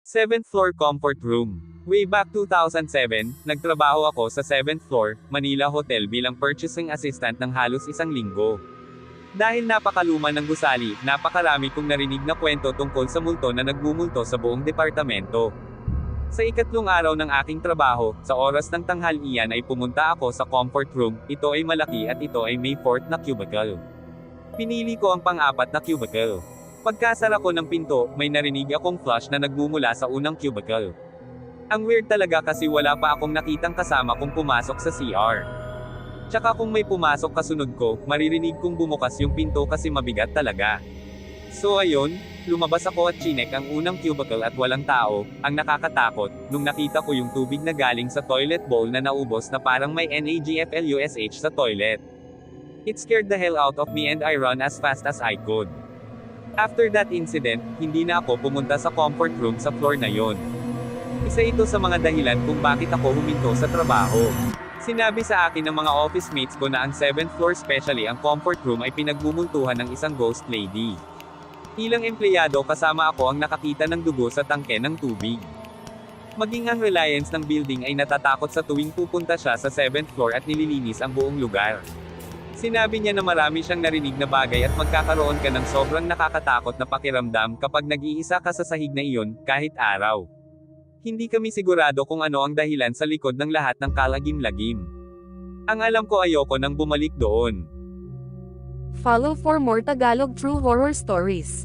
7th floor comfort room. Way back 2007, nagtrabaho ako sa 7th floor, Manila Hotel bilang purchasing assistant ng halos isang linggo. Dahil napakaluma ng gusali, napakarami kong narinig na kwento tungkol sa multo na nagmumulto sa buong departamento. Sa ikatlong araw ng aking trabaho, sa oras ng tanghalian ay pumunta ako sa comfort room. Ito ay malaki at ito ay may fourth na cubicle. Pinili ko ang pang-apat na cubicle. Pagkasara ko ng pinto, may narinig akong flush na nagmumula sa unang cubicle. Ang weird talaga kasi wala pa akong nakitang kasama kung pumasok sa CR. Tsaka kung may pumasok kasunod ko, maririnig kong bumukas yung pinto kasi mabigat talaga. So ayun, lumabas ako at chinek ang unang cubicle at walang tao. Ang nakakatakot, nung nakita ko yung tubig na galing sa toilet bowl na naubos na parang may NAGFLUSH sa toilet. It scared the hell out of me and I ran as fast as I could. After that incident, hindi na ako pumunta sa comfort room sa floor na yon. Isa ito sa mga dahilan kung bakit ako huminto sa trabaho. Sinabi sa akin ng mga office mates ko na ang 7th floor especially ang comfort room ay pinagmumultuhan ng isang ghost lady. Ilang empleyado kasama ako ang nakakita ng dugo sa tangke ng tubig. Maging ang reliance ng building ay natatakot sa tuwing pupunta siya sa 7th floor at nililinis ang buong lugar. Sinabi niya na marami siyang narinig na bagay at magkakaroon ka ng sobrang nakakatakot na pakiramdam kapag nag-iisa ka sa sahig na iyon, kahit araw. Hindi kami sigurado kung ano ang dahilan sa likod ng lahat ng kalagim-lagim. Ang alam ko ayoko nang bumalik doon. Follow for more Tagalog true horror stories.